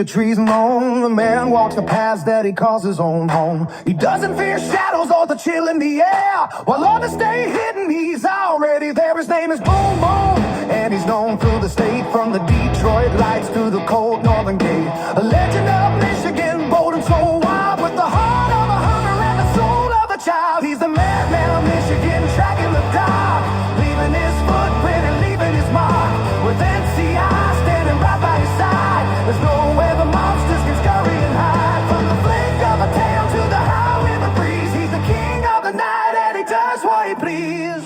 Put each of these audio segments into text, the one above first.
the trees moan. The man walks the paths that he calls his own home. He doesn't fear shadows or the chill in the air. While others stay hidden, he's already there. His name is Boom Boom, and he's known through the state, from the Detroit lights to the cold northern gate. A legend of Michigan, bold and so wild, with the heart of a hunter and the soul of a child. He's the madman of Michigan, tracking the dark, leaving his footprint and leaving his mark. With NCI standing right by his side, there's nowhere the monsters can scurry and hide. From the flick of a tail to the howl in the breeze, he's the king of the night and he does what he please.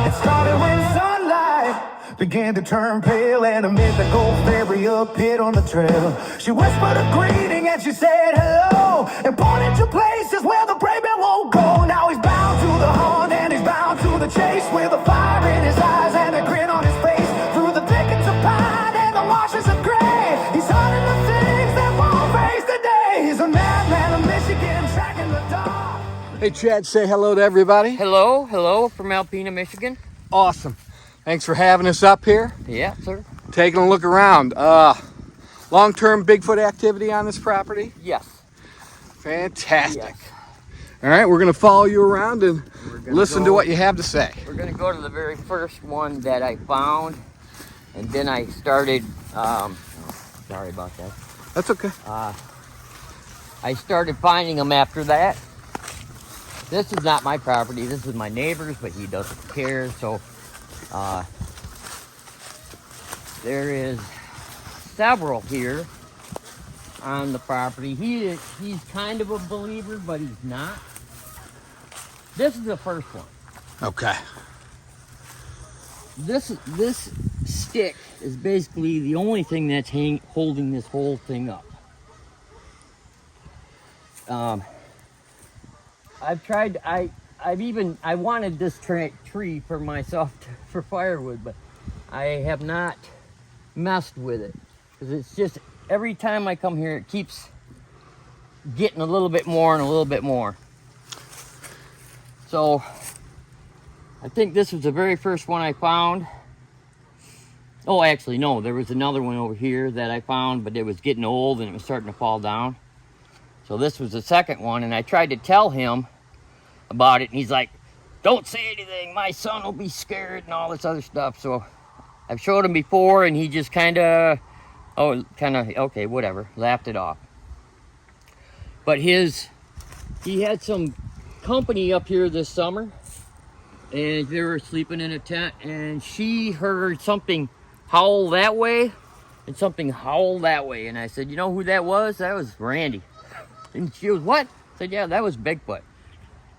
It started when sunlight began to turn pale and a mythical fairy appeared on the trail. She whispered a greeting and she said hello, and pointed to places where the brave man won't go. Now he's bound to the hunt and he's bound to the chase, with a fire in his eyes and a grin on his face. Through the thickets of pine and the marshes of gray, he's hunting the things that won't face the day. He's a madman of Michigan, tracking the dark. Hey Chad, say hello to everybody. Hello, hello from Alpena, Michigan. Awesome. Thanks for having us up here. Yeah, sir. Taking a look around. Long-term Bigfoot activity on this property? Yes. Fantastic. Yes. All right, we're going to follow you around and listen to what you have to say. We're going to go to the very first one that I found, and then I started, sorry about that. That's okay. I started finding them after that. This is not my property, this is my neighbor's, but he doesn't care, so there is several here on the property. He's kind of a believer, but he's not. This is the first one. Okay. This stick is basically the only thing that's holding this whole thing up. I've tried. I wanted this tree for myself for firewood, but I have not messed with it because it's just every time I come here, it keeps getting a little bit more and a little bit more. So I think this was the very first one I found. Oh, actually, no, there was another one over here that I found, but it was getting old and it was starting to fall down. So this was the second one, and I tried to tell him about it, and he's like, don't say anything, my son will be scared and all this other stuff. So I've showed him before, and he just kind of, okay, whatever, laughed it off. But he had some company up here this summer, and they were sleeping in a tent, and she heard something howl that way and something howl that way. And I said, you know who that was? That was Randy. And she goes, what? I said, yeah, that was Bigfoot.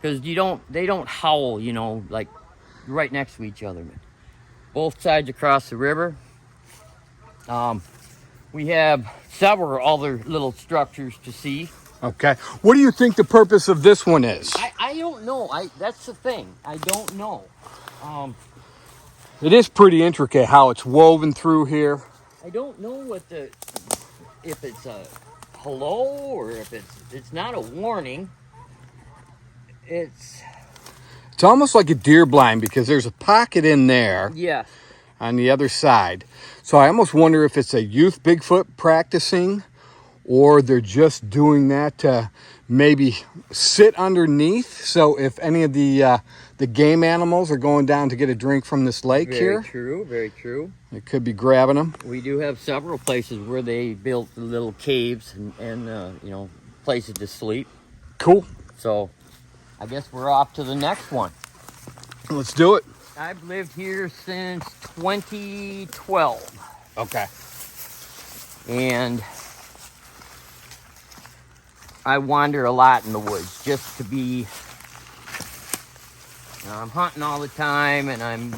Because they don't howl, you know, like right next to each other. Both sides across the river. We have several other little structures to see. Okay. What do you think the purpose of this one is? I don't know. That's the thing. I don't know. It is pretty intricate how it's woven through here. I don't know if it's a hello or if it's not a warning. It's almost like a deer blind because there's a pocket in there. Yeah. On the other side. So I almost wonder if it's a youth Bigfoot practicing, or they're just doing that to maybe sit underneath. So if any of the game animals are going down to get a drink from this lake here. Very true, very true. It could be grabbing them. We do have several places where they built little caves and you know, places to sleep. Cool. So I guess we're off to the next one. Let's do it. I've lived here since 2012. Okay. And I wander a lot in the woods just to be, I'm hunting all the time, and I'm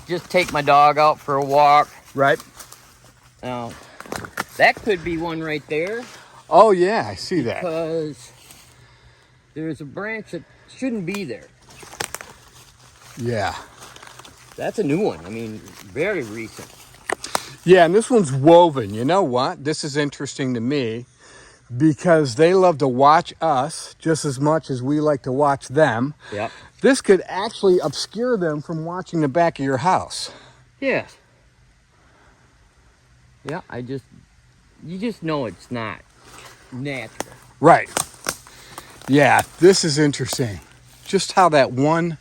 just take my dog out for a walk. Right. Now, that could be one right there. Oh yeah, I see that. Because there's a branch that shouldn't be there. Yeah. That's a new one. I mean, very recent. Yeah, and this one's woven. You know what? This is interesting to me because they love to watch us just as much as we like to watch them. Yep. This could actually obscure them from watching the back of your house. Yes. Yeah, you just know it's not natural. Right. Yeah, this is interesting. Just how that one...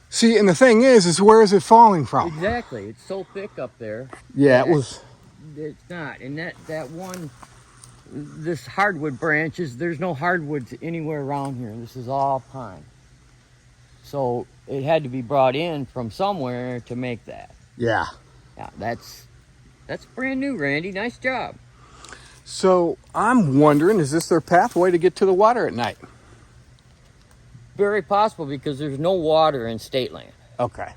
See, and the thing is where is it falling from? Exactly. It's so thick up there. Yeah, it was... It's not. And that one, this hardwood branches, there's no hardwoods anywhere around here. This is all pine. So it had to be brought in from somewhere to make that. Yeah. Yeah, that's brand new, Randy. Nice job. So I'm wondering, is this their pathway to get to the water at night? Very possible, because there's no water in state land. Okay.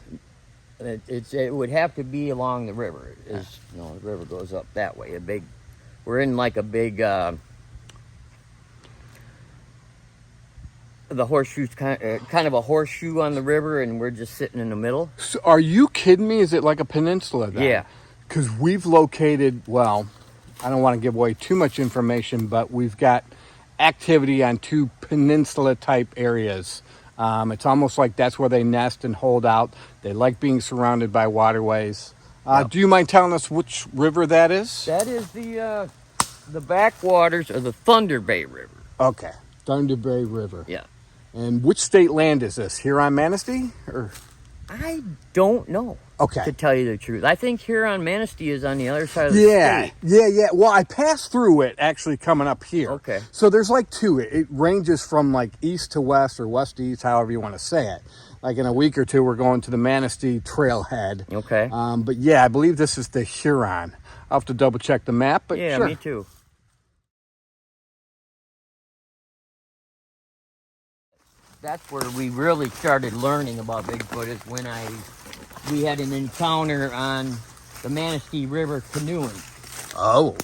It would have to be along the river. The river goes up that way. We're in like a big the horseshoe's kind of a horseshoe on the river, and we're just sitting in the middle. So are you kidding me? Is it like a peninsula then? Yeah. Because we've located, well, I don't want to give away too much information, but we've got activity on 2 peninsula type areas. It's almost like that's where they nest and hold out. They like being surrounded by waterways. Do you mind telling us which river that is? That is the backwaters of the Thunder Bay River. Okay, Thunder Bay River. Yeah. And which state land is this? Huron Manistee? Or I don't know. Okay. To tell you the truth, I think Huron Manistee is on the other side of the state. Yeah. Well, I passed through it actually coming up here. Okay. So there's like 2. It ranges from like east to west or west to east, however you want to say it. Like in a week or 2, we're going to the Manistee trailhead. Okay. But yeah, I believe this is the Huron. I'll have to double check the map, but yeah, sure. me too. That's where we really started learning about Bigfoot, is when we had an encounter on the Manistee River canoeing. Oh.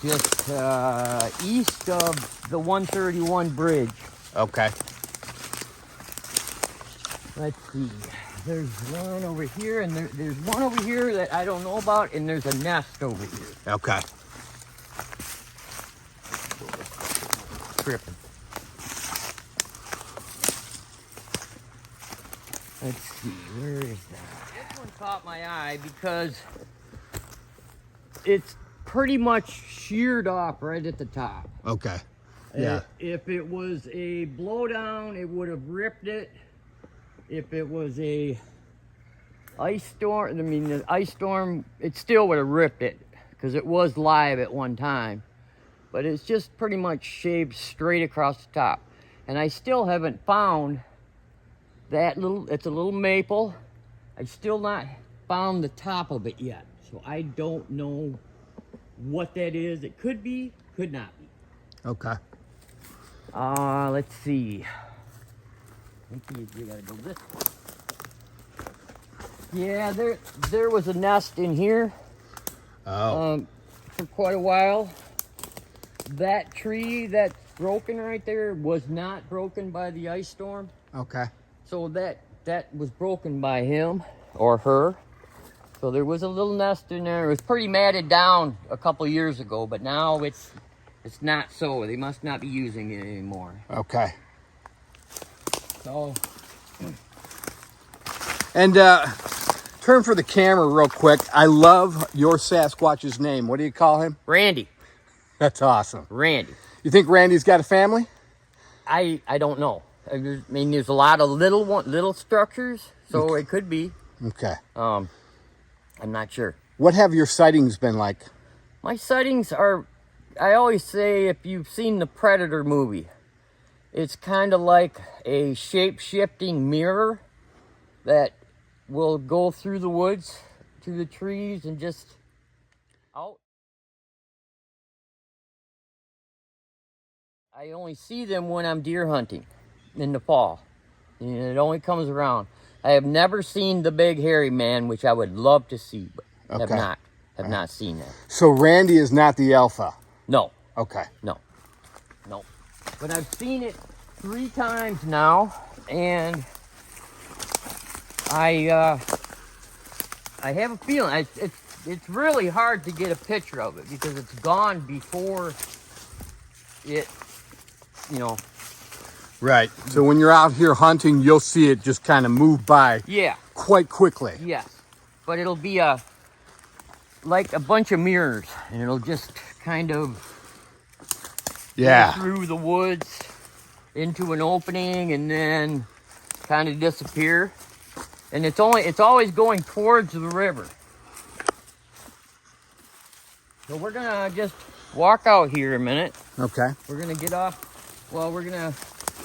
Just east of the 131 bridge. Okay. Let's see. There's one over here, and there's one over here that I don't know about, and there's a nest over here. Okay. Tripping. Let's see, where is that? This one caught my eye because it's pretty much sheared off right at the top. Okay. Yeah. If it was a blowdown, it would have ripped it. If it was a ice storm, the ice storm, it still would have ripped it, because it was live at one time. But it's just pretty much shaved straight across the top. And I still haven't found that it's a little maple. I've still not found the top of it yet. So I don't know what that is. It could be, could not be. Okay. Let's see. We gotta go this way. Yeah, there was a nest in here. Oh. For quite a while. That tree that's broken right there was not broken by the ice storm. Okay. So that was broken by him or her. So there was a little nest in there. It was pretty matted down a couple years ago, but now it's not so. They must not be using it anymore. Okay. So. And turn for the camera real quick. I love your Sasquatch's name. What do you call him? Randy. That's awesome. Randy. You think Randy's got a family? I don't know. I mean, there's a lot of little structures, so it could be. Okay. I'm not sure. What have your sightings been like? My sightings are, I always say, if you've seen the Predator movie, it's kind of like a shape-shifting mirror that will go through the woods, through the trees, and just out. I only see them when I'm deer hunting in the fall. And it only comes around. I have never seen the big hairy man, which I would love to see, but have not seen that. So Randy is not the alpha? No. Okay. No. But I've seen it 3 times now, and I have a feeling it's really hard to get a picture of it because it's gone before it, Right. So when you're out here hunting, you'll see it just kind of move by. Yeah. Quite quickly. Yes. But it'll be like a bunch of mirrors, and it'll just kind of Yeah. go through the woods into an opening and then kind of disappear. And it's always going towards the river. So we're gonna just walk out here a minute. Okay. We're gonna get off. Well, we're gonna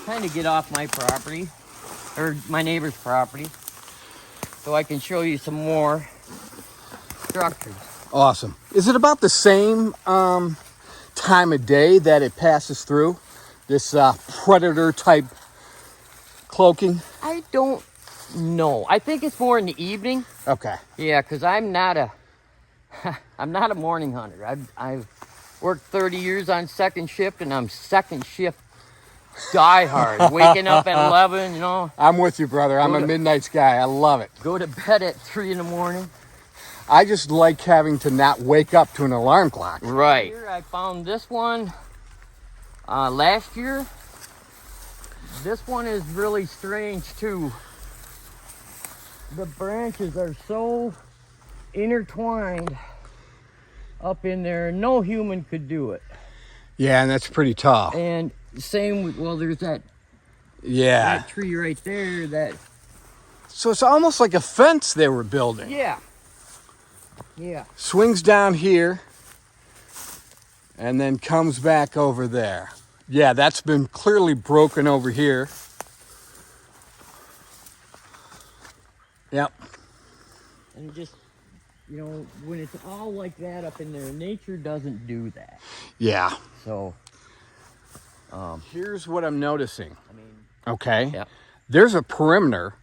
kind of get off my property, or my neighbor's property, so I can show you some more structures. Awesome. Is it about the same time of day that it passes through? This predator type cloaking? I don't know. I think it's more in the evening. Okay. Yeah, because I'm not a morning hunter. I've worked 30 years on second shift, and I'm second shift diehard. Waking up at 11, you know. I'm with you, brother. I'm a midnight guy. I love it. Go to bed at 3 in the morning. I just like having to not wake up to an alarm clock. Right. Here I found this one last year. This one is really strange too. The branches are so intertwined up in there. No human could do it. Yeah, and that's pretty tall. And same with, well, there's that tree right there that. So it's almost like a fence they were building. Yeah. Yeah. Swings down here and then comes back over there. Yeah, that's been clearly broken over here. Yep. And just, you know, when it's all like that up in there, nature doesn't do that. Yeah. So, here's what I'm noticing. I mean, Okay. yeah. There's a perimeter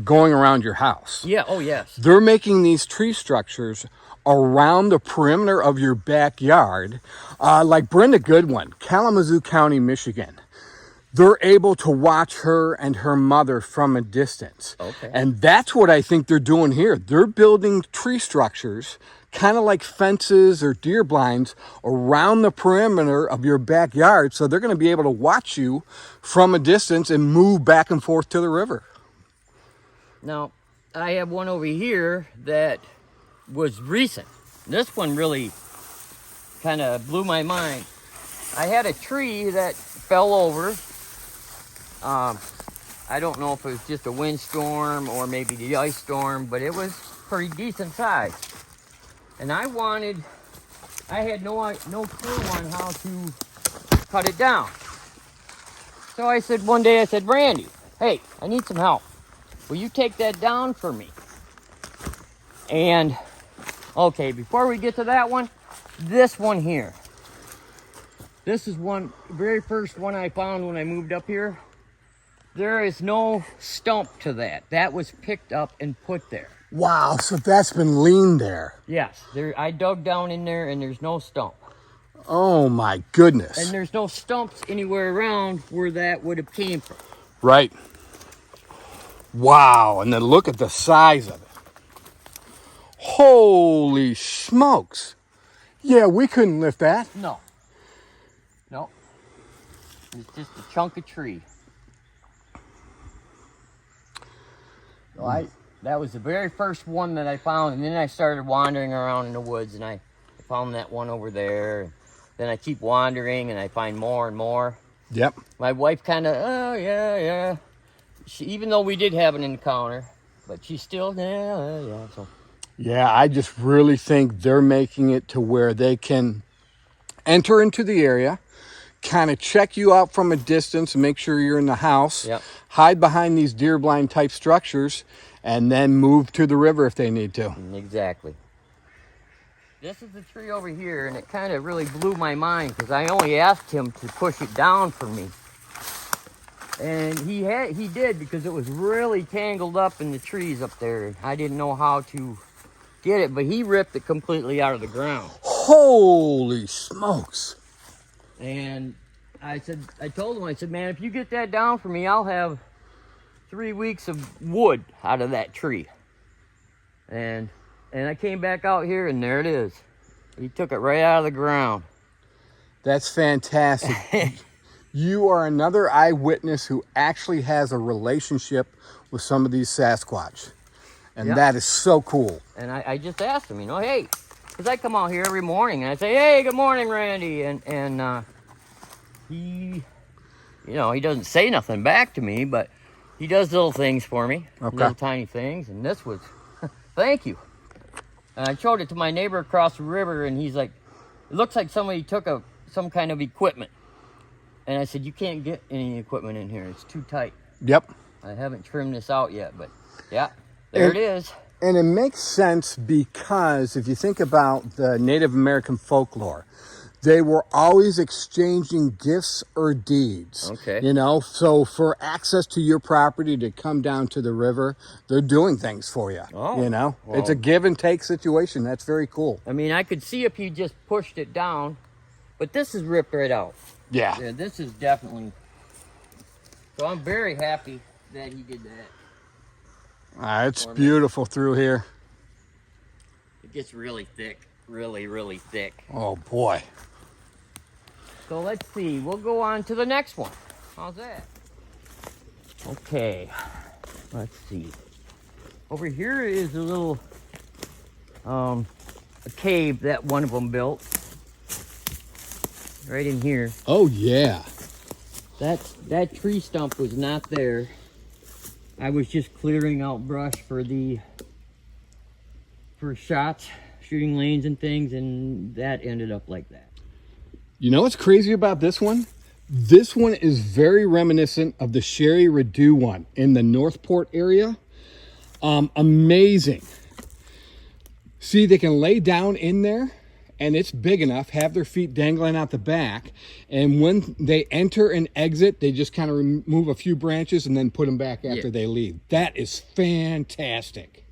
going around your house. Yeah, oh yes. They're making these tree structures around the perimeter of your backyard, like Brenda Goodwin, Kalamazoo County, Michigan. They're able to watch her and her mother from a distance. Okay. And that's what I think they're doing here. They're building tree structures, kind of like fences or deer blinds, around the perimeter of your backyard, so they're going to be able to watch you from a distance and move back and forth to the river. Now, I have one over here that was recent. This one really kind of blew my mind. I had a tree that fell over. I don't know if it was just a windstorm or maybe the ice storm, but it was pretty decent size. And I had no clue on how to cut it down. So one day I said, Randy, hey, I need some help. Will you take that down for me? And, okay, before we get to that one, this one here. This is very first one I found when I moved up here. There is no stump to that. That was picked up and put there. Wow, so that's been leaned there. Yes, I dug down in there and there's no stump. Oh my goodness. And there's no stumps anywhere around where that would have came from. Right. Wow, and then look at the size of it. Holy smokes. Yeah, we couldn't lift that. No. It's just a chunk of tree. So that was the very first one that I found, and then I started wandering around in the woods, and I found that one over there. Then I keep wandering, and I find more and more. Yep. My wife kind of, oh, yeah. Even though we did have an encounter, but she still, yeah. So. Yeah, I just really think they're making it to where they can enter into the area, kind of check you out from a distance, make sure you're in the house, Yep. hide behind these deer blind type structures, and then move to the river if they need to. Exactly. This is the tree over here, and it kind of really blew my mind because I only asked him to push it down for me. And he did, because it was really tangled up in the trees up there. I didn't know how to get it, but he ripped it completely out of the ground. Holy smokes. And I told him, I said, man, if you get that down for me, I'll have 3 weeks of wood out of that tree. And I came back out here, and there it is. He took it right out of the ground. That's fantastic. You are another eyewitness who actually has a relationship with some of these Sasquatch. And Yep. that is so cool. And I just asked him, hey, Because I come out here every morning and I say, hey, good morning, Randy. And he, you know, he doesn't say nothing back to me, but he does little things for me. Okay. Little tiny things. And this was, thank you. And I showed it to my neighbor across the river, and he's like, it looks like somebody took some kind of equipment. And I said, you can't get any equipment in here. It's too tight. Yep. I haven't trimmed this out yet, but yeah, there it is. And it makes sense because if you think about the Native American folklore, they were always exchanging gifts or deeds. Okay. You know, so for access to your property to come down to the river, they're doing things for you. Oh, you know, well. it's a give and take situation. That's very cool. I mean, I could see if he just pushed it down, but this is ripped right out. Yeah. Yeah, this is definitely. So I'm very happy that he did that. It's beautiful through here. It gets really thick, really, really thick. Oh boy. So let's see, we'll go on to the next one. How's that? Okay, let's see. Over here is a little a cave that one of them built. Right in here. Oh yeah. That tree stump was not there. I was just clearing out brush for shots, shooting lanes and things, and that ended up like that. You know what's crazy about this one? This one is very reminiscent of the Sherry Redu one in the Northport area. Amazing. See, they can lay down in there and it's big enough, have their feet dangling out the back. And when they enter and exit, they just kind of remove a few branches and then put them back after they leave. That is fantastic.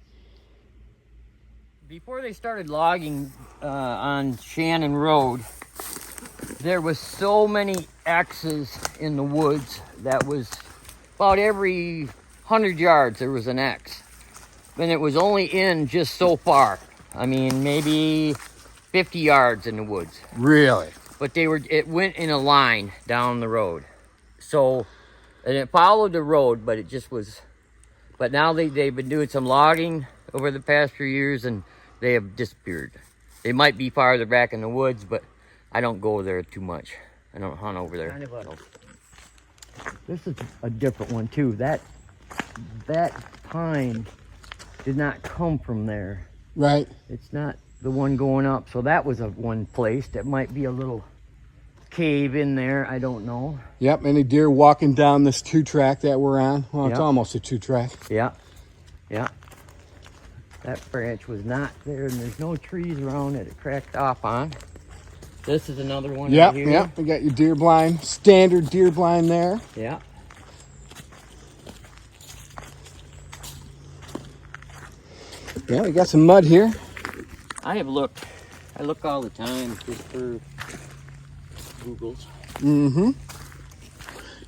Before they started logging on Shannon Road, there was so many X's in the woods. That was about every 100 yards there was an X. And it was only in just so far. I mean, maybe 50 yards in the woods. Really? But it went in a line down the road. So, and it followed the road, but it just was, but now they've been doing some logging over the past few years and they have disappeared. They might be farther back in the woods, but I don't go there too much. I don't hunt over there. This is a different one too. That pine did not come from there. Right. It's not the one going up. So that was one place that might be a little cave in there. I don't know. Yep. Any deer walking down this 2-track that we're on? Well, it's almost a 2-track. Yeah. Yeah. That branch was not there, and there's no trees around it cracked off on. This is another one. Yep, here. yep. We got your deer blind, standard deer blind there. Yeah. Yeah, we got some mud here. I look all the time just for Googles. Mm-hmm.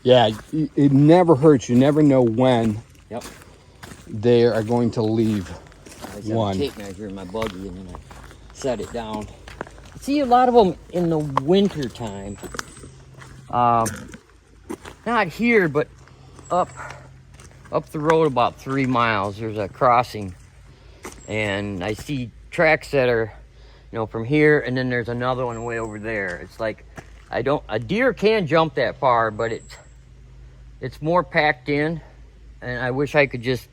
Yeah, it never hurts. You never know when they are going to leave. I got a tape measure in my buggy and then I set it down. I see a lot of them in the winter time. Not here, but up the road about 3 miles. There's a crossing, and I see tracks that are, from here, and then there's another one way over there. It's like a deer can jump that far, but it's more packed in, and I wish I could just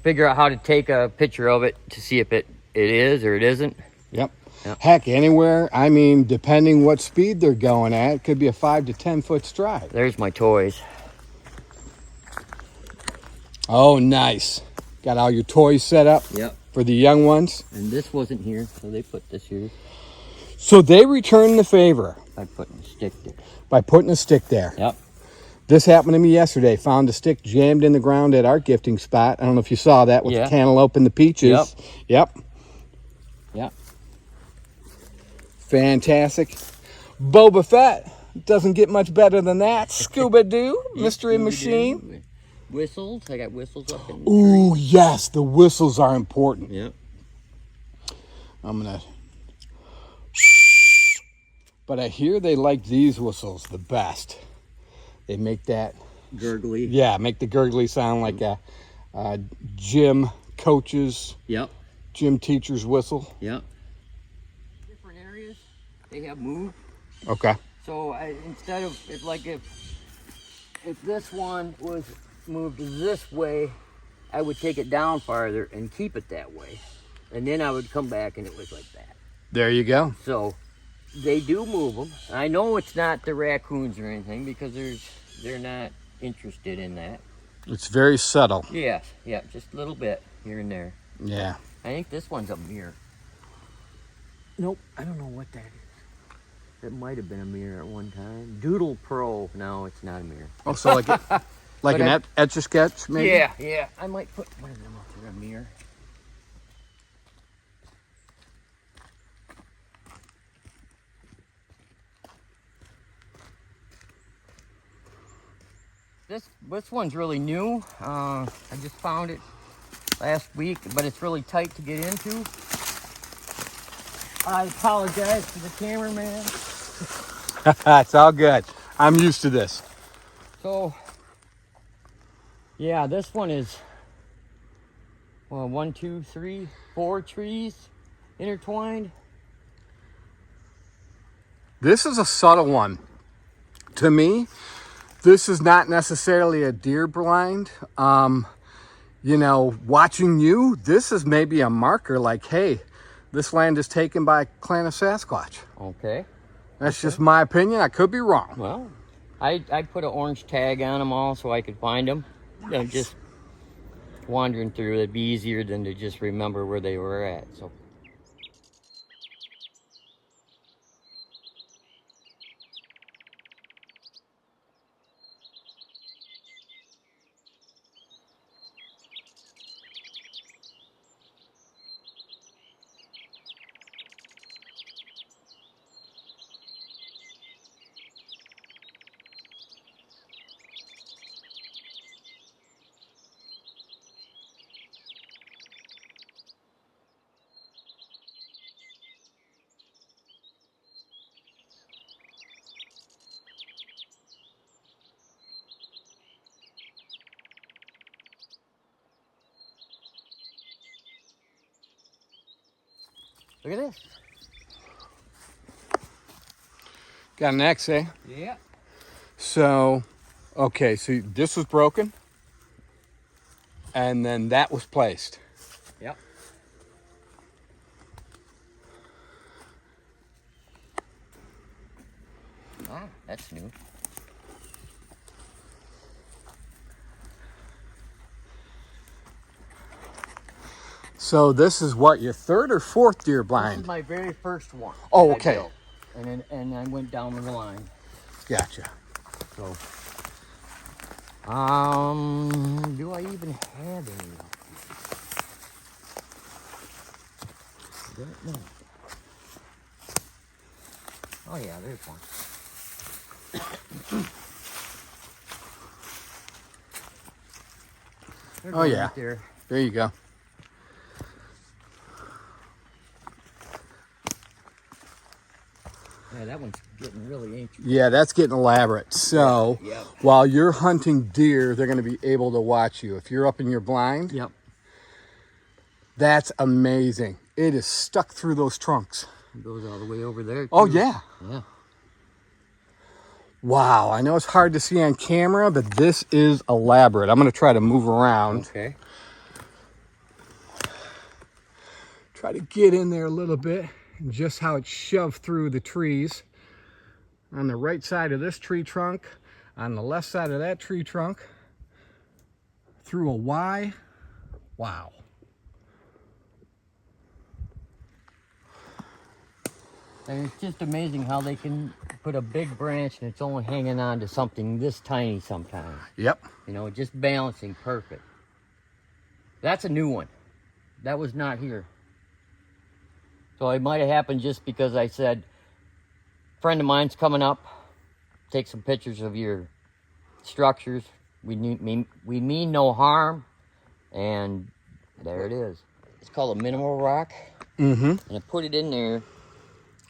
figure out how to take a picture of it to see if it is or it isn't. Yep. Heck, anywhere. I mean, depending what speed they're going at, it could be a 5 to 10 foot stride. There's my toys. Oh, nice. Got all your toys set up for the young ones. And this wasn't here, so they put this here. So they returned the favor. By putting a stick there. By putting a stick there. Yep. This happened to me yesterday. Found a stick jammed in the ground at our gifting spot. I don't know if you saw that with the cantaloupe and the peaches. Yep. Fantastic. Boba Fett. Doesn't get much better than that. Scuba-Doo. Mystery Machine. Whistles. I got whistles up in the Ooh, tree. yes. The whistles are important. Yep. I'm going to... But I hear they like these whistles the best. They make that... Gurgly. Yeah, make the gurgly sound like a gym coach's gym teacher's whistle. Yep. Different areas they have moved. Okay. So instead of if this one was moved this way, I would take it down farther and keep it that way, and then I would come back and it was like that. There you go. So they do move them. I know it's not the raccoons or anything because they're not interested in that. It's very subtle. Yeah, just a little bit here and there. Yeah. I think this one's a mirror. Nope, I don't know what that is. It might have been a mirror at one time. Doodle Pro. No, it's not a mirror. Oh, so like an Etch-a-Sketch, maybe? Yeah. I might put one of them up there, a mirror. This one's really new. I just found it last week, but it's really tight to get into. I apologize to the cameraman. It's all good. I'm used to this. So, yeah, this one is, well, 1, 2, 3, 4 trees intertwined. This is a subtle one. To me, this is not necessarily a deer blind. You know, watching you, this is maybe a marker like, hey, this land is taken by a clan of Sasquatch. Okay. That's just my opinion. I could be wrong. Well, I put an orange tag on them all so I could find them. You know, just wandering through, it'd be easier than to just remember where they were at. So. Look at this. Got an X, eh? Yeah. So, okay, so this was broken. And then that was placed. Yep. Ah, that's new. So this is what, your third or fourth deer This blind? is my very first one. Oh, that I okay. built. And I went down the line. Gotcha. So, do I even have any? I don't know. Oh yeah, there's one. There's Oh one yeah. right there. There you go. Yeah, that one's getting really ancient. Yeah, that's getting elaborate. So Yeah. while you're hunting deer, they're going to be able to watch you. If you're up in your blind, Yep. that's amazing. It is stuck through those trunks. It goes all the way over there. Oh, too. yeah. Yeah. Wow. I know it's hard to see on camera, but this is elaborate. I'm going to try to move around. Okay. Try to get in there a little bit. And just how it's shoved through the trees. On the right side of this tree trunk, on the left side of that tree trunk, through a Y. Wow. And it's just amazing how they can put a big branch and it's only hanging on to something this tiny sometimes. Yep. You know, just balancing perfect. That's a new one. That was not here. So it might have happened just because I said, friend of mine's coming up, take some pictures of your structures. We mean no harm. And there it is. It's called a mineral rock. Mm-hmm. And I put it in there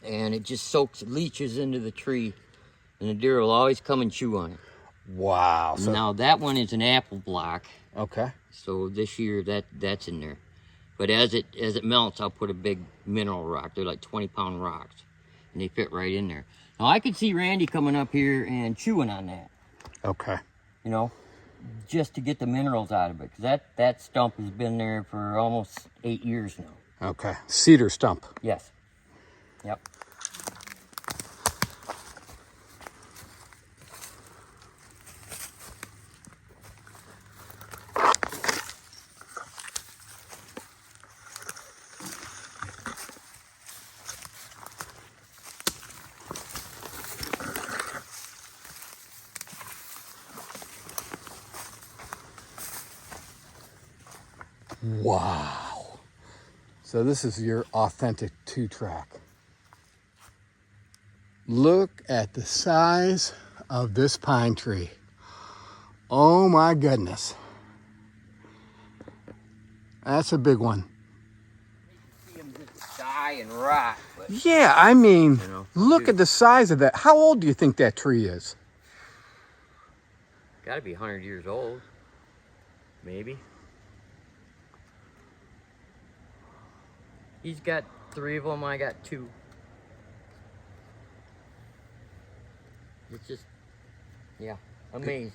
and it just soaks, leaches into the tree. And the deer will always come and chew on it. Wow. So, Now that one is an apple block. okay. So this year that's in there. But as it melts, I'll put a big mineral rock. They're like 20-pound rocks, and they fit right in there. Now I could see Randy coming up here and chewing on that. Okay. You know, just to get the minerals out of it, because that stump has been there for almost 8 years now. Okay. Cedar stump. Yes. Yep. Wow. So this is your authentic 2-track. Look at the size of this pine tree. Oh my goodness. That's a big one. You see them just die and rot. But, Yeah, I mean, you know, look at the size of that. How old do you think that tree is? got to be 100 years old. Maybe. He's got 3 of them. I got 2. It's just, yeah, amazing.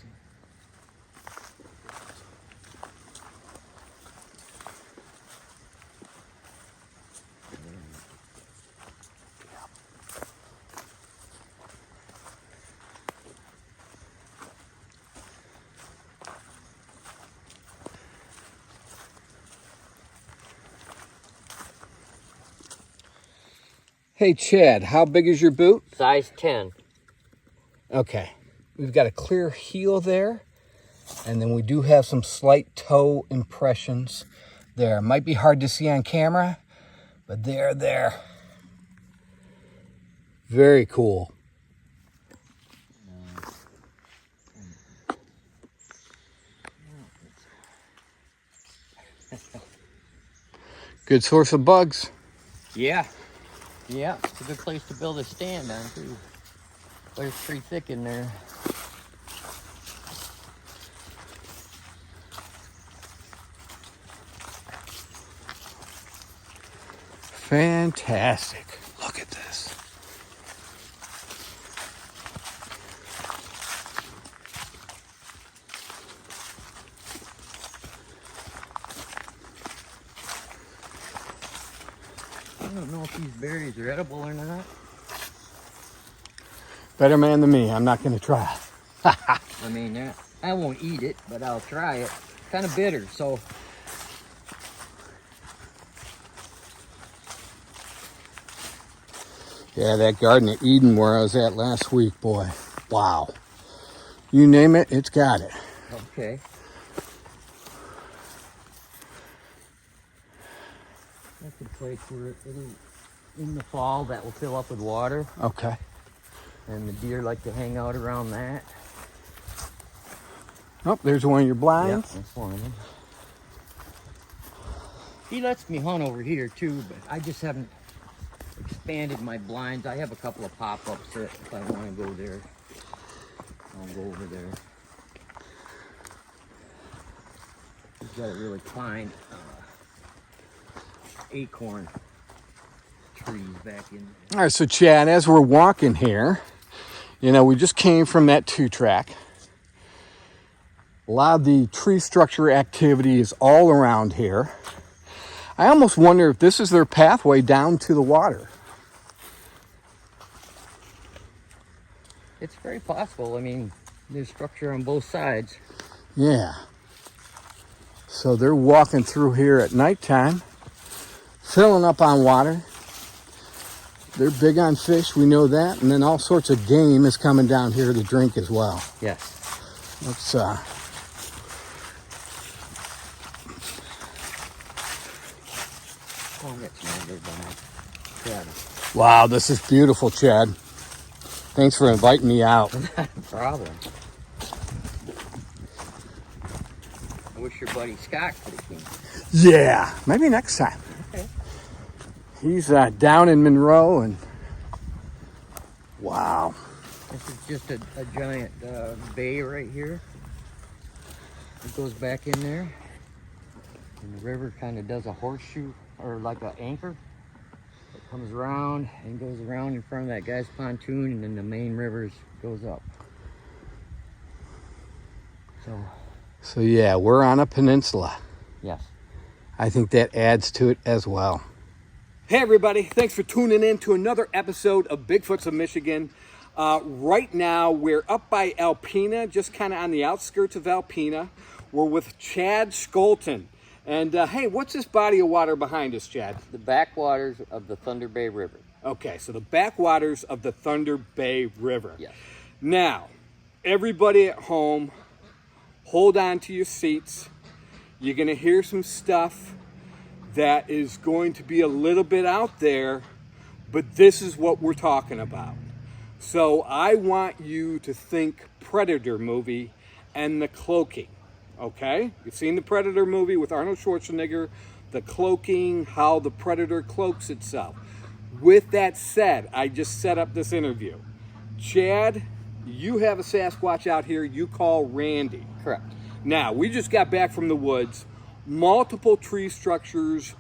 Hey, Chad, how big is your boot? Size 10. Okay. We've got a clear heel there, and then we do have some slight toe impressions there. Might be hard to see on camera, but they're there. Very cool. Good source of bugs. Yeah. Yeah, it's a good place to build a stand on, too. But it's pretty thick in there. Fantastic. Look at this. I don't know if these berries are edible or not. Better man than me. I'm not going to try. I mean, I won't eat it, but I'll try it. Kind of bitter, so. Yeah, that Garden of Eden where I was at last week, boy. Wow. You name it, it's got it. Okay. That's a place where it'll, in the fall, that will fill up with water, Okay. and the deer like to hang out around that. Oh, there's one of your blinds. Yeah, that's one of them. He lets me hunt over here too, but I just haven't expanded my blinds. I have a couple of pop-ups that if I want to go there, I'll go over there. He's got a really fine acorn trees back in there. All right, so Chad, as we're walking here, you know, we just came from that 2-track. A lot of the tree structure activity is all around here. I almost wonder if this is their pathway down to the water. It's very possible. I mean, there's structure on both sides. Yeah. So they're walking through here at nighttime, filling up on water. They're big on fish, we know that. And then all sorts of game is coming down here to drink as well. Yes. Let's, Oh, that's not good, yeah. wow, this is beautiful, Chad. Thanks for inviting me out. Not a problem. I wish your buddy Scott could have came. Yeah, maybe next time. Okay. He's down in Monroe, and wow. This is just a giant bay right here. It goes back in there. And the river kind of does a horseshoe, or like an anchor. It comes around and goes around in front of that guy's pontoon, and then the main river goes up. So yeah, we're on a peninsula. Yes. I think that adds to it as well. Hey everybody, thanks for tuning in to another episode of Bigfoots of Michigan. Right now we're up by Alpena, just kind of on the outskirts of Alpena. We're with Chad Scholten. And hey, what's this body of water behind us, Chad? The backwaters of the Thunder Bay River. Okay, so the backwaters of the Thunder Bay River. Yes. Now, everybody at home, hold on to your seats. You're going to hear some stuff that is going to be a little bit out there, but this is what we're talking about. So I want you to think Predator movie and the cloaking, okay? You've seen the Predator movie with Arnold Schwarzenegger, the cloaking, how the Predator cloaks itself. With that said, I just set up this interview. Chad, you have a Sasquatch out here you call Randy. Correct. Now, we just got back from the woods. Multiple tree structures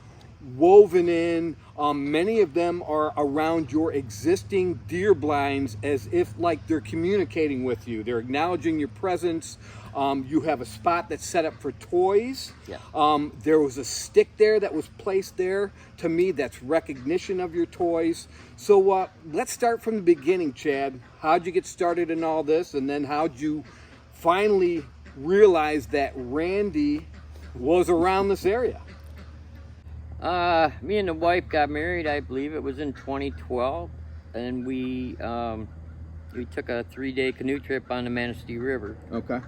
woven in. Many of them are around your existing deer blinds as if like they're communicating with you. They're acknowledging your presence. You have a spot that's set up for toys. Yeah. There was a stick there that was placed there. To me, that's recognition of your toys. So let's start from the beginning, Chad. How'd you get started in all this? And then how'd you finally realize that Randy was around this area? Me and the wife got married, I believe it was in 2012, and we took a 3-day canoe trip on the Manistee River. Okay.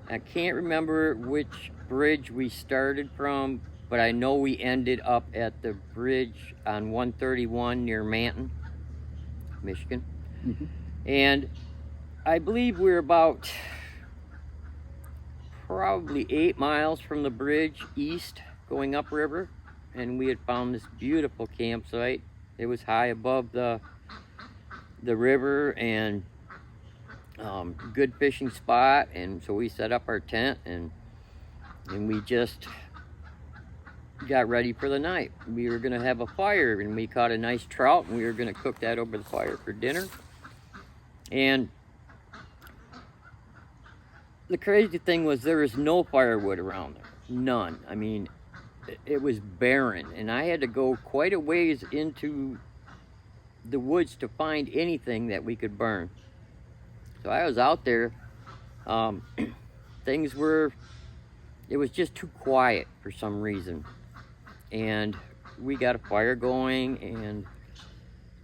I can't remember which bridge we started from, but I know we ended up at the bridge on 131 near Manton, Michigan. Mm-hmm. And I believe we were about probably 8 miles from the bridge east going upriver, and we had found this beautiful campsite. It was high above the river and good fishing spot, and so we set up our tent and we just got ready for the night. We were gonna have a fire, and we caught a nice trout, and we were gonna cook that over the fire for dinner. And the crazy thing was there was no firewood around there. None. I mean, it was barren, and I had to go quite a ways into the woods to find anything that we could burn. So I was out there. It was just too quiet for some reason. And we got a fire going and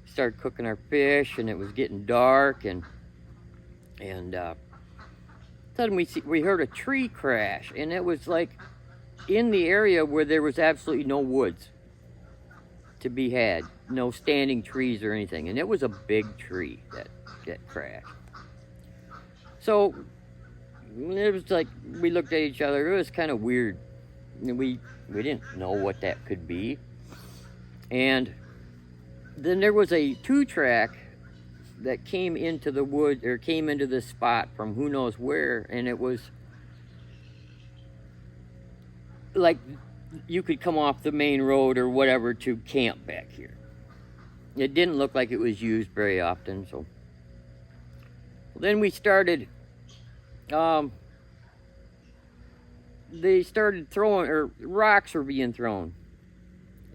started cooking our fish, and it was getting dark, and suddenly we heard a tree crash, and it was like in the area where there was absolutely no woods to be had, no standing trees or anything, and it was a big tree that crashed. So it was like we looked at each other. It was kind of weird. We didn't know what that could be. And then there was a 2-track that came into the wood, or came into this spot from who knows where, and it was like you could come off the main road or whatever to camp back here. It didn't look like it was used very often. So then we started they started throwing, or rocks were being thrown,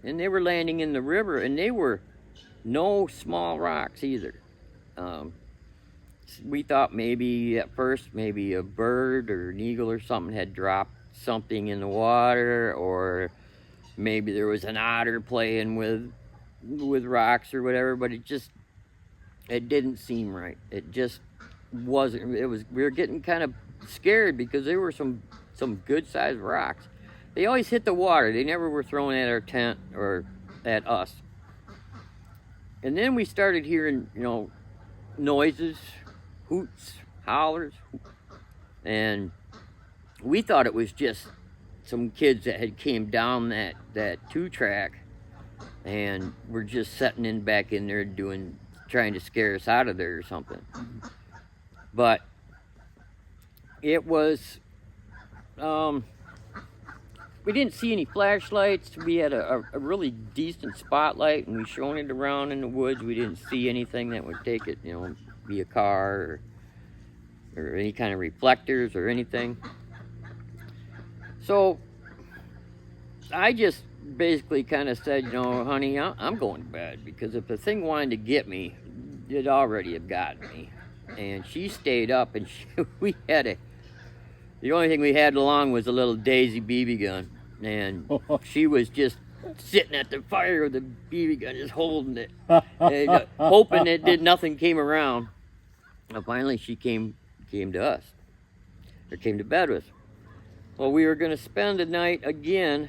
and they were landing in the river, and they were no small rocks either. We thought maybe at first maybe a bird or an eagle or something had dropped something in the water, or maybe there was an otter playing with rocks or whatever, but it didn't seem right. It just wasn't. We were getting kind of scared because there were some good sized rocks. They always hit the water. They never were thrown at our tent or at us. And then we started hearing, noises, hoots, hollers, and we thought it was just some kids that had came down that 2-track and were just setting back in there trying to scare us out of there or something. But it was we didn't see any flashlights. We had a really decent spotlight, and we shone it around in the woods. We didn't see anything that would take it, you know, be a car or any kind of reflectors or anything. So I just basically kind of said, you know, honey, I'm going to bed, because if the thing wanted to get me, it already had gotten me. And she stayed up, and the only thing we had along was a little Daisy BB gun, and she was just sitting at the fire with the BB gun, just holding it, and, hoping that nothing came around. And finally, she came to us, or came to bed with us. Well, we were going to spend the night again.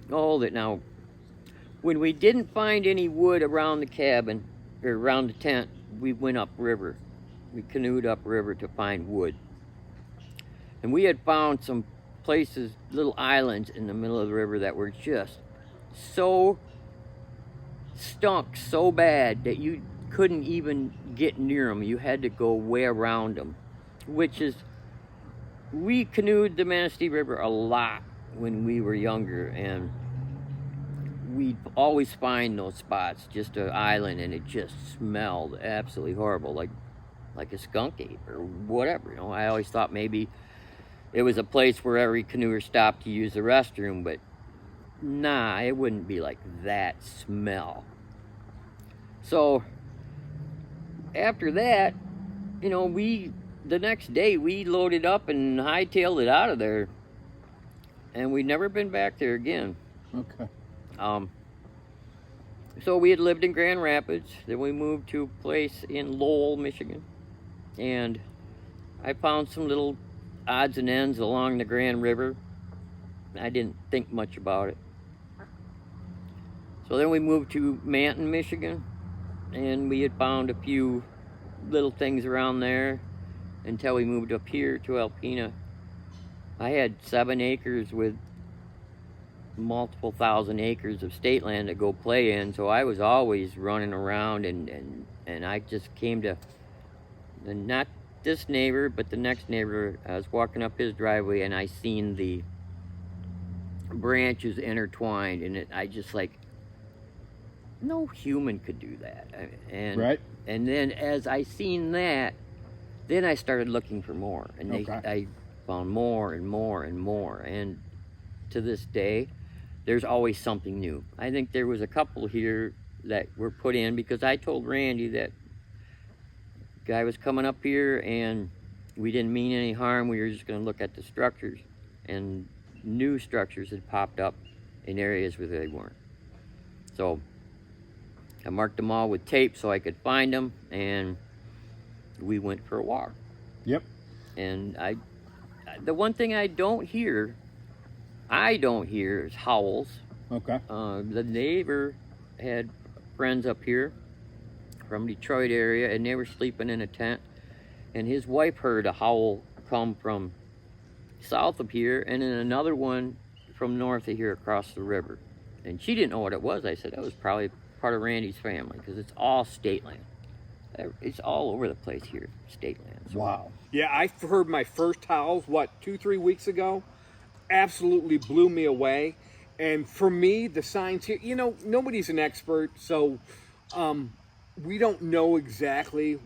Now, when we didn't find any wood around the cabin, or around the tent, we went upriver. We canoed upriver to find wood. And we had found some places, little islands in the middle of the river that were just so stunk so bad that you couldn't even get near them. You had to go way around them, we canoed the Manistee River a lot when we were younger, and we'd always find those spots, just an island, and it just smelled absolutely horrible, like a skunk ate or whatever. You know, I always thought maybe it was a place where every canoer stopped to use the restroom, but nah, it wouldn't be like that smell. So after that, you know, the next day we loaded up and hightailed it out of there, and we'd never been back there again. Okay. So we had lived in Grand Rapids, then we moved to a place in Lowell, Michigan, and I found some little odds and ends along the Grand River. I didn't think much about it. So then we moved to Manton, Michigan, and we had found a few little things around there until we moved up here to Alpena. I had 7 acres with multiple thousand acres of state land to go play in, so I was always running around, and I just came to, not this neighbor, but the next neighbor. I was walking up his driveway, and I seen the branches intertwined, and I just like, no human could do that. And Right. And then as I seen that, then I started looking for more, and I found more and more and more, and to this day there's always something new. I think there was a couple here that were put in because I told Randy that guy was coming up here, and we didn't mean any harm. We were just going to look at the structures, and new structures had popped up in areas where they weren't. So I marked them all with tape so I could find them, and we went for a walk. Yep. And the one thing I don't hear is howls. Okay. The neighbor had friends up here from Detroit area, and they were sleeping in a tent, and his wife heard a howl come from south of here, and then another one from north of here across the river, and she didn't know what it was. I said that was probably part of Randy's family, because it's all state land. It's all over the place here, state land. So. Wow. Yeah, I heard my first howls, 2-3 weeks ago. Absolutely blew me away. And for me, the signs here, you know, nobody's an expert, so we don't know exactly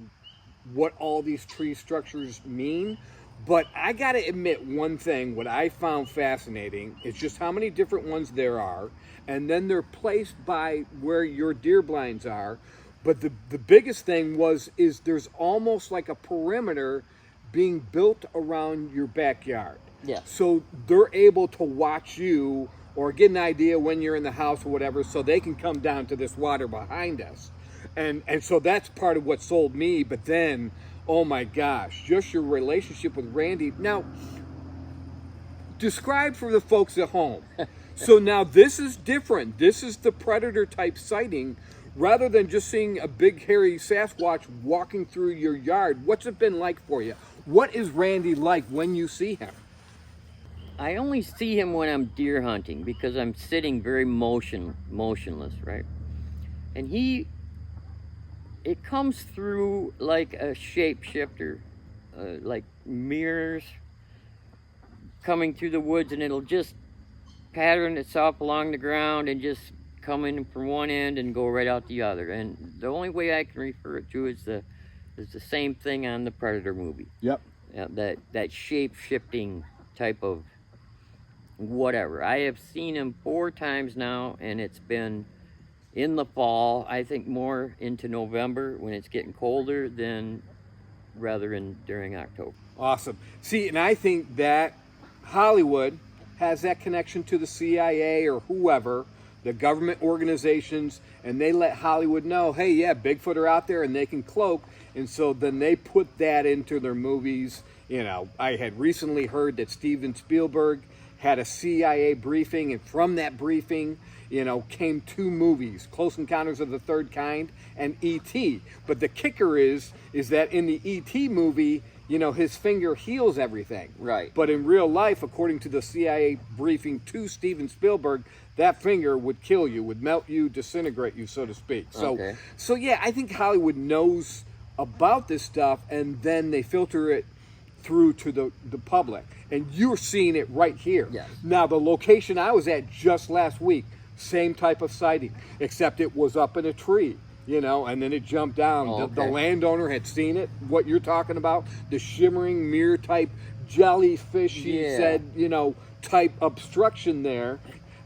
what all these tree structures mean. But I got to admit one thing, what I found fascinating is just how many different ones there are. And then they're placed by where your deer blinds are. But the biggest thing is there's almost like a perimeter being built around your backyard. Yeah. So they're able to watch you or get an idea when you're in the house or whatever, so they can come down to this water behind us. And so that's part of what sold me. But then, oh my gosh, just your relationship with Randy. Now, describe for the folks at home. So now this is different. This is the predator type sighting. Rather than just seeing a big hairy Sasquatch walking through your yard, what's it been like for you? What is Randy like when you see him? I only see him when I'm deer hunting because I'm sitting very motionless, right? And it comes through like a shapeshifter, like mirrors. coming through the woods, and it'll just pattern itself along the ground and just come in from one end and go right out the other. And the only way I can refer it to is the same thing on the Predator movie. Yep. That shape-shifting type of whatever. I have seen him 4 times now, and it's been in the fall. I think more into November when it's getting colder than rather than during October. Awesome. See, and I think that Hollywood has that connection to the CIA or whoever, the government organizations, and they let Hollywood know, hey, yeah, Bigfoot are out there and they can cloak. And so then they put that into their movies. You know, I had recently heard that Steven Spielberg had a CIA briefing, and from that briefing, you know, came 2 movies, Close Encounters of the Third Kind and E.T. But the kicker is that in the E.T. movie, you know, his finger heals everything. Right. But in real life, according to the CIA briefing to Steven Spielberg, that finger would kill you, would melt you, disintegrate you, so to speak. So yeah, I think Hollywood knows about this stuff, and then they filter it through to the public. And you're seeing it right here. Yes. Now, the location I was at just last week, same type of sighting, except it was up in a tree, you know, and then it jumped down. Oh, The okay. landowner had seen it, what you're talking about, the shimmering mirror type jellyfish, he Yeah. said, you know, type obstruction there.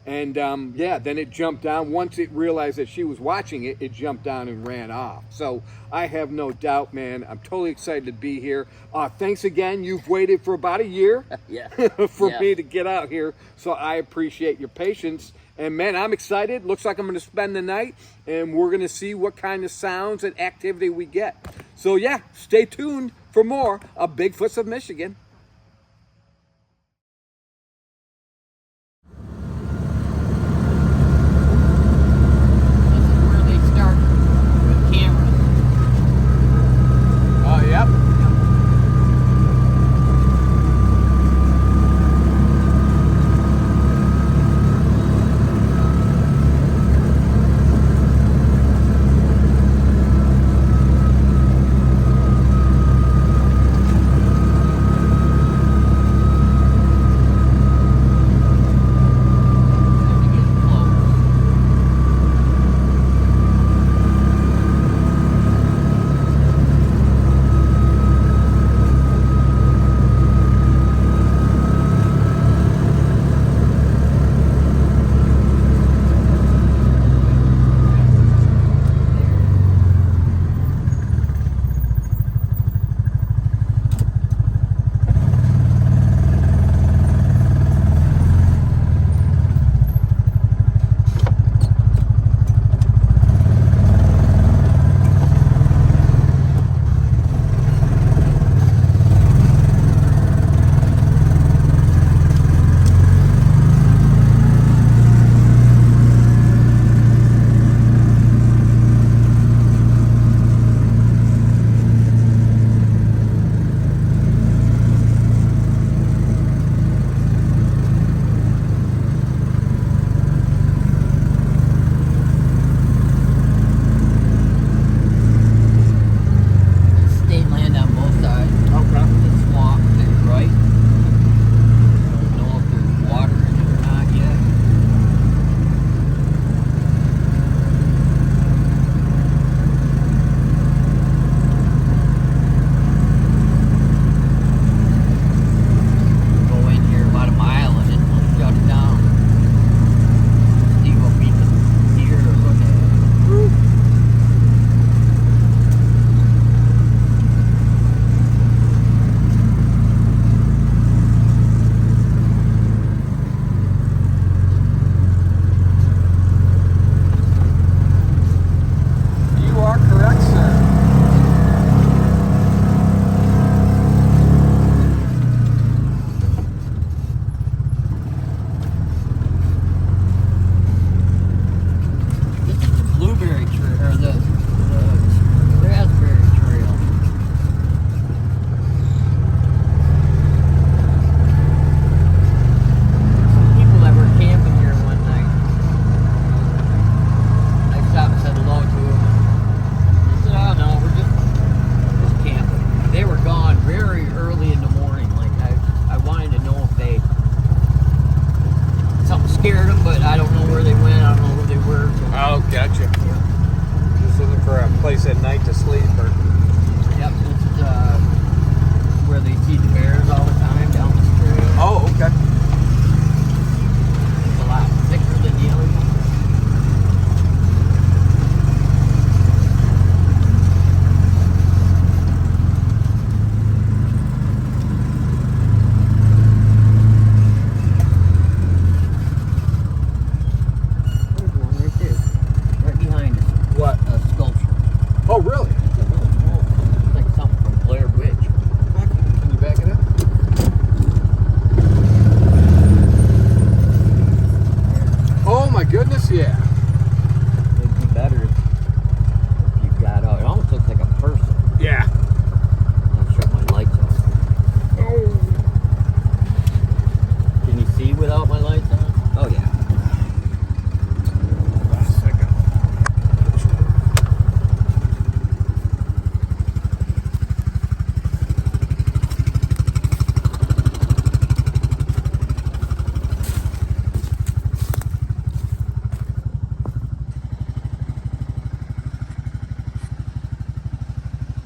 And yeah, then it jumped down. Once it realized that she was watching it, it jumped down and ran off. So I have no doubt, man, I'm totally excited to be here. Thanks again. You've waited for about a year Yeah. for Yeah. me to get out here. So I appreciate your patience. And man, I'm excited. Looks like I'm going to spend the night, and we're going to see what kind of sounds and activity we get. So yeah, stay tuned for more of Bigfoots of Michigan. This is where they start with cameras. Oh, yep. place at night to sleep, or? Yep, this is where they see the bears all the time down the street. Oh, okay. It's a lot thicker than the other one. There's one right there, right behind us. What? A sculpture. Oh, really? It's a really cool. It's like something from Blair Witch. Can you back it up? Oh my goodness, yeah. It'd be better if you got out. It almost looks like a person. Yeah. I'll shut my lights off. Oh. Can you see without my lights on? Oh yeah. Last second.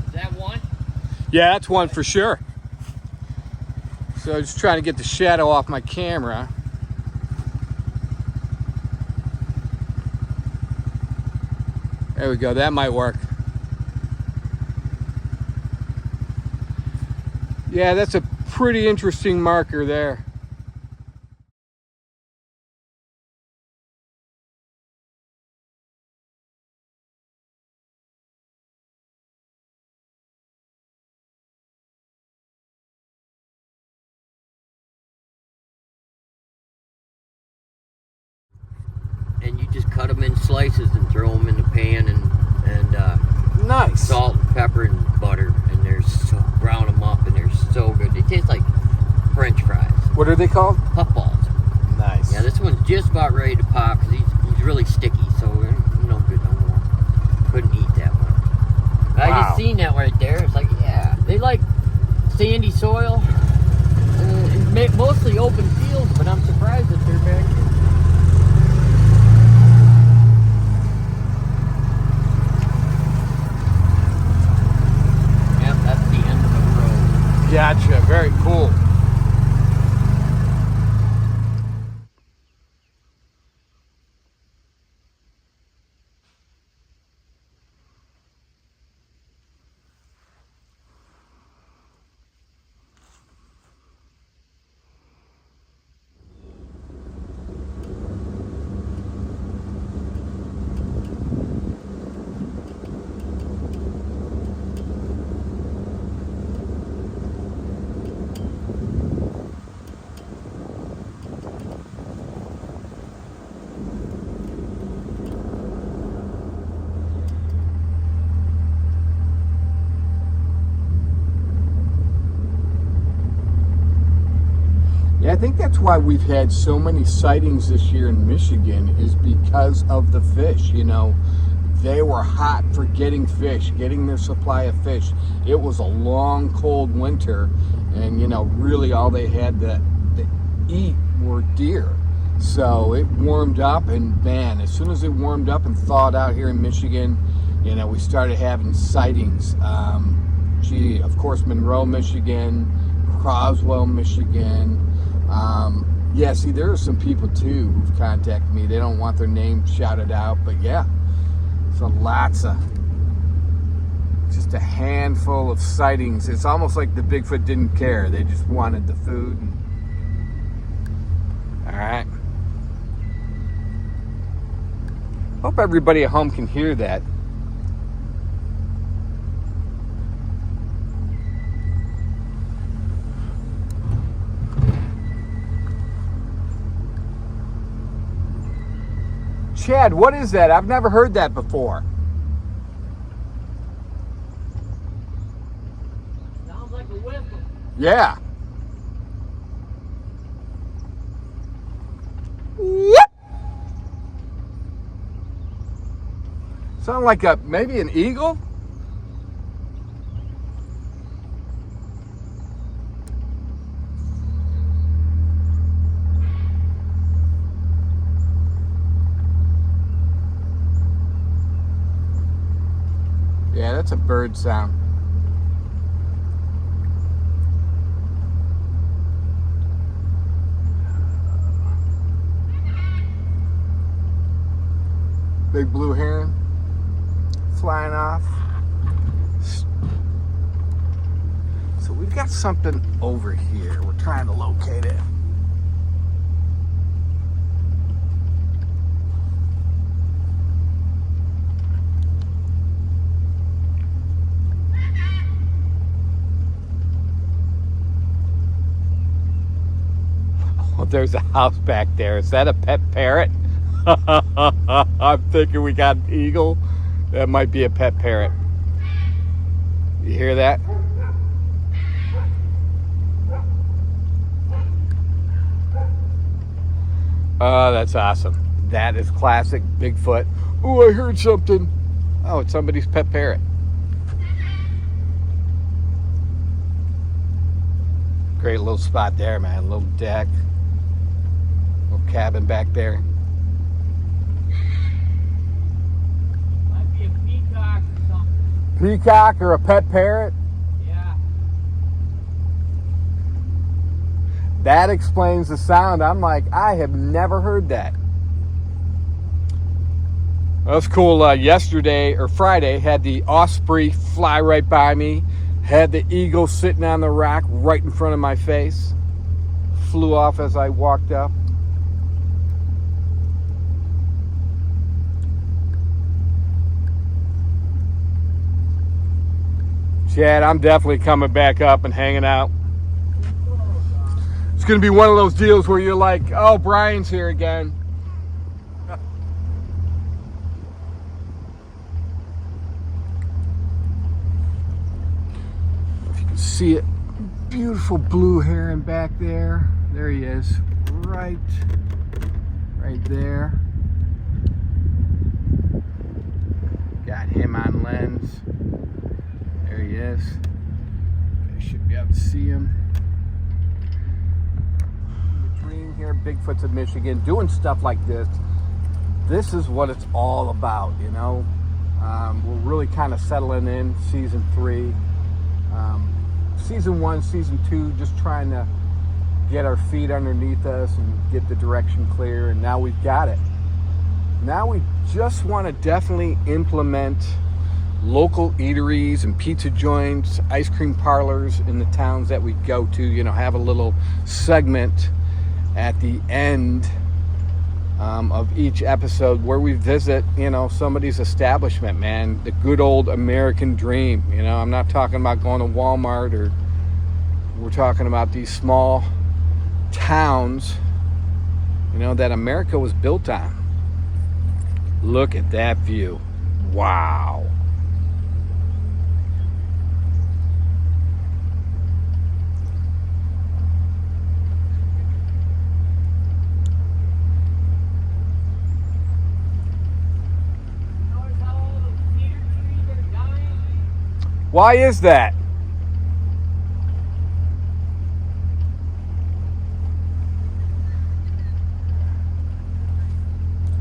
Is that one? Yeah, that's one for sure. So just trying to get the shadow off my camera. There we go, that might work. Yeah, that's a pretty interesting marker there. And you just cut them in slices and throw them in the pan and Nice. salt and pepper and butter, and they're so brown them up, and they're so good. They taste like French fries, What are they called? puffballs. Nice. Yeah, this one's just about ready to pop because he's really sticky, so no good no more. Couldn't eat that one. I Wow. just seen that right there. It's like, yeah, they like sandy soil, mostly open fields, but I'm surprised that they're back here. Yep, that's the end of the road. Gotcha, very cool. Yeah, I think that's why we've had so many sightings this year in Michigan, is because of the fish. You know, they were hot for getting fish, getting their supply of fish. It was a long, cold winter, and you know, really all they had to eat were deer. So it warmed up, and man, as soon as it warmed up and thawed out here in Michigan, you know, we started having sightings. Of course, Monroe, Michigan, Croswell, Michigan. Yeah, see, there are some people too who've contacted me. They don't want their name shouted out, but yeah, so lots of, just a handful of sightings. It's almost like the Bigfoot didn't care. They just wanted the food. All right. Hope everybody at home can hear that. Chad, what is that? I've never heard that before. Sounds like a whistle. Yeah. Sound like maybe an eagle? Yeah, that's a bird sound. Big blue heron flying off. So we've got something over here. We're trying to locate it. Oh, there's a house back there. Is that a pet parrot? I'm thinking we got an eagle. That might be a pet parrot. You hear that? Oh, that's awesome. That is classic Bigfoot. Oh, I heard something. Oh, it's somebody's pet parrot. Great little spot there, man. Little deck. Little cabin back there. Might be a peacock or something. Peacock or a pet parrot? Yeah. That explains the sound. I'm like, I have never heard that. That's cool. Yesterday or Friday, had the osprey fly right by me. Had the eagle sitting on the rock right in front of my face. Flew off as I walked up. Chad, I'm definitely coming back up and hanging out. It's going to be one of those deals where you're like, oh, Brian's here again. If you can see it, beautiful blue heron back there. There he is, right there. Got him on lens. There he is. You should be able to see him. The dream here, Bigfoots of Michigan, doing stuff like this. This is what it's all about, you know. We're really kind of settling in season 3. Season 1, season 2, just trying to get our feet underneath us and get the direction clear, and now we've got it. Now we just want to definitely implement local eateries and pizza joints, ice cream parlors in the towns that we go to, you know, have a little segment at the end of each episode where we visit, you know, somebody's establishment, man. The good old American dream. You know, I'm not talking about going to Walmart, or we're talking about these small towns, you know, that America was built on. Look at that view. Wow. Why is that?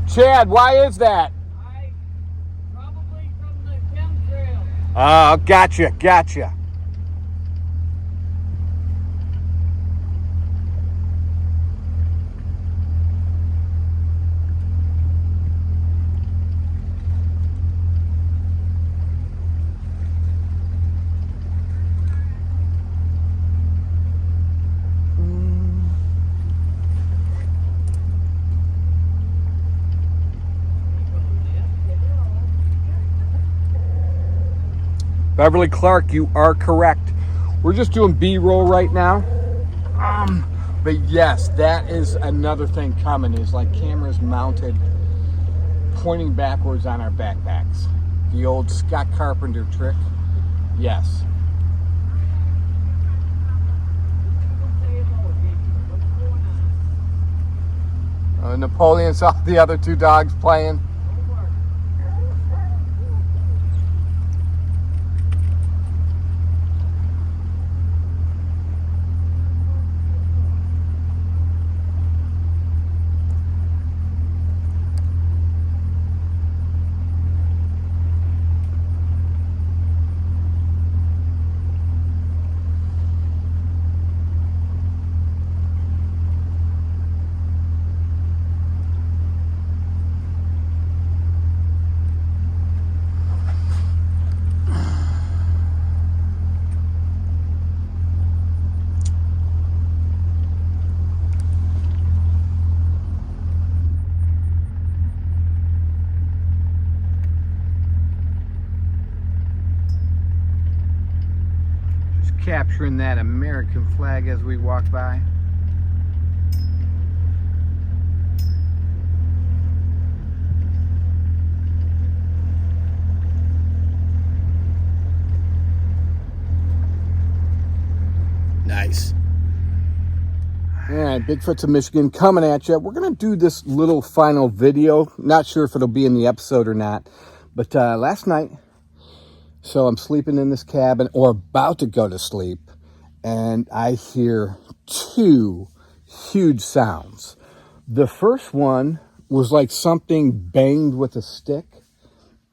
Chad, why is that? Probably from the chemtrail. Oh, gotcha. Beverly Clark, you are correct. We're just doing B-roll right now. But yes, that is another thing coming, is like cameras mounted, pointing backwards on our backpacks. The old Scott Carpenter trick. Yes. Napoleon saw the other 2 dogs playing. capturing that American flag as we walk by. Nice. All right, Bigfoots of Michigan coming at you. We're going to do this little final video. Not sure if it'll be in the episode or not. But last night, so I'm sleeping in this cabin, or about to go to sleep, and I hear two huge sounds. The first one was like something banged with a stick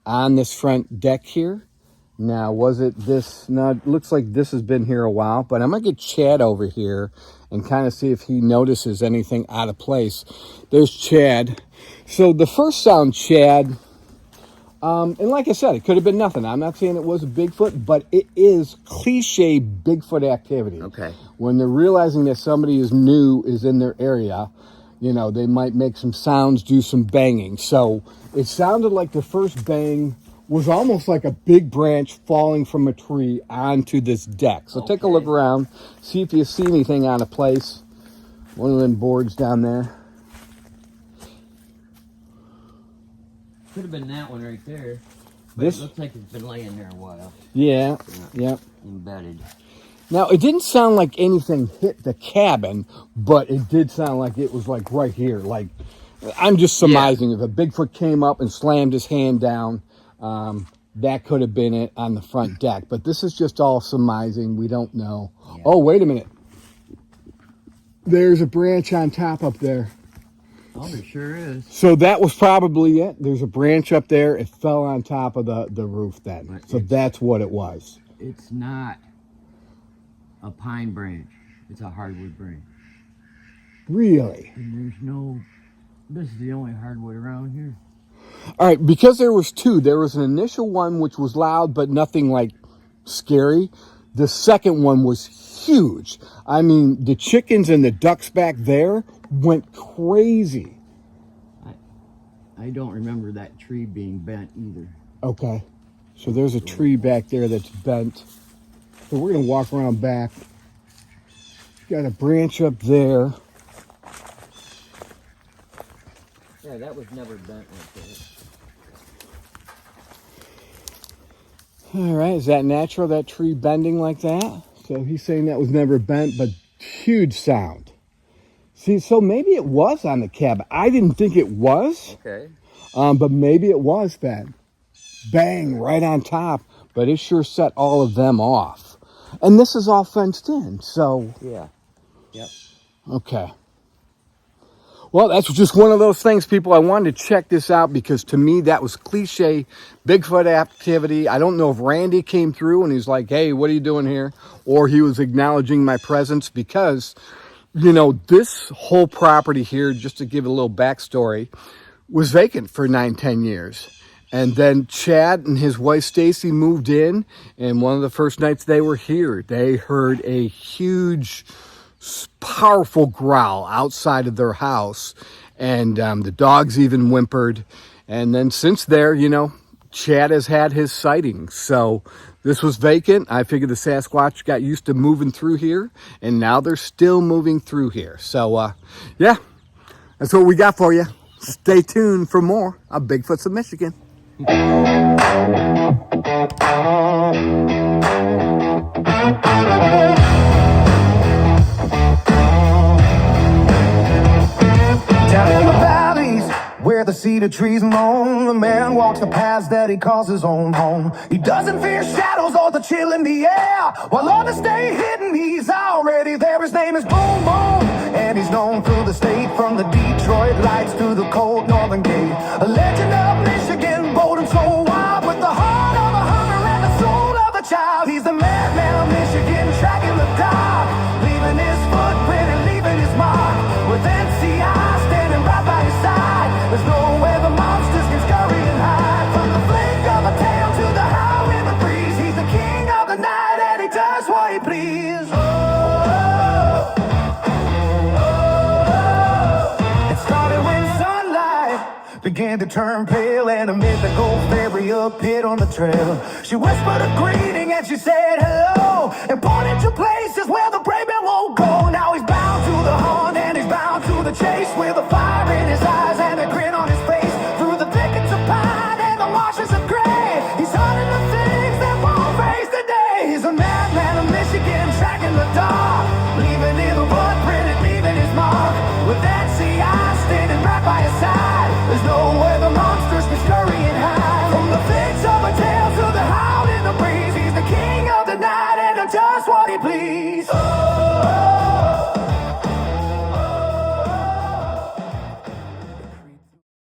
on this front deck here. Now, was it this? Now, it looks like this has been here a while, but I'm going to get Chad over here and kind of see if he notices anything out of place. There's Chad. So the first sound, Chad, and like I said, it could have been nothing. I'm not saying it was a Bigfoot, but it is cliche Bigfoot activity. Okay. When they're realizing that somebody is new, is in their area, you know, they might make some sounds, do some banging. So it sounded like the first bang was almost like a big branch falling from a tree onto this deck. So take a look around, see if you see anything out of place. One of them boards down there. Could have been that one right there. But This it looks like it's been laying there a while. Yeah, yeah. Embedded. Now, it didn't sound like anything hit the cabin, but it did sound like it was like right here. Like, I'm just surmising if a Bigfoot came up and slammed his hand down, that could have been it on the front deck. But this is just all surmising. We don't know. Yeah. Oh, wait a minute. There's a branch on top up there. Oh, there sure is. So that was probably it. There's a branch up there. It fell on top of the roof then. But so that's what it was. It's not a pine branch. It's a hardwood branch. Really? And this is the only hardwood around here. All right, because there was two. There was an initial one which was loud, but nothing like scary. The second one was huge. I mean, the chickens and the ducks back there went crazy. I don't remember that tree being bent either. Okay. So there's a tree back there that's bent. So we're going to walk around back. Got a branch up there. Yeah, that was never bent like that. All right, is that natural, that tree bending like that? So he's saying that was never bent, but huge sound. See, so maybe it was on the cabin. I didn't think it was. Okay. But maybe it was then. Bang, right on top. But it sure set all of them off. And this is all fenced in, so. Yeah. Yep. Okay. Well, that's just one of those things, people. I wanted to check this out because to me that was cliche Bigfoot activity. I don't know if Randy came through and he's like, hey, what are you doing here? Or he was acknowledging my presence because, you know, this whole property here, just to give a little backstory, was vacant for 9-10 years. And then Chad and his wife Stacy moved in, and one of the first nights they were here, they heard a huge, powerful growl outside of their house, and the dogs even whimpered. And then since there, you know, Chad has had his sightings. So this was vacant. I figured the Sasquatch got used to moving through here, and now they're still moving through here. So, yeah, that's what we got for you. Stay tuned for more of Bigfoots of Michigan. Down in the valleys, where the cedar trees moan, the man walks the paths that he calls his own home. He doesn't fear shadows or the chill in the air. While others stay hidden, he's already there. His name is Boom Boom, and he's known through the state, from the Detroit lights to the cold northern gate. A legend of Michigan, bold and so wild, with the heart of a hunter and the soul of a child. He's the madman of Michigan, tracking the dark, leaving his footprint and leaving his mark. With NCI standing right by his side, there's nowhere the monsters can scurry and hide. From the flick of a tail to the howl in the breeze, he's the king of the night and he does what he please. It started when sunlight began to turn pale, and amid the gold fairy he appeared on the trail. She whispered a greeting and she said hello, and pointed to places where the brave man won't go. Now he's bound to the hunt and he's bound to the chase, with a fire in his eyes and a grin on his face. Through the thickets of pine and the marshes of gray, he's hunting the things that won't face the day. He's a madman of Michigan, tracking the dark, leaving in the footprint and leaving his mark. With that CI standing right by his side, there's nowhere the monsters can scurry and hide. From the fix of a tail to the howl in the breeze, he's the king of the night and does what he please.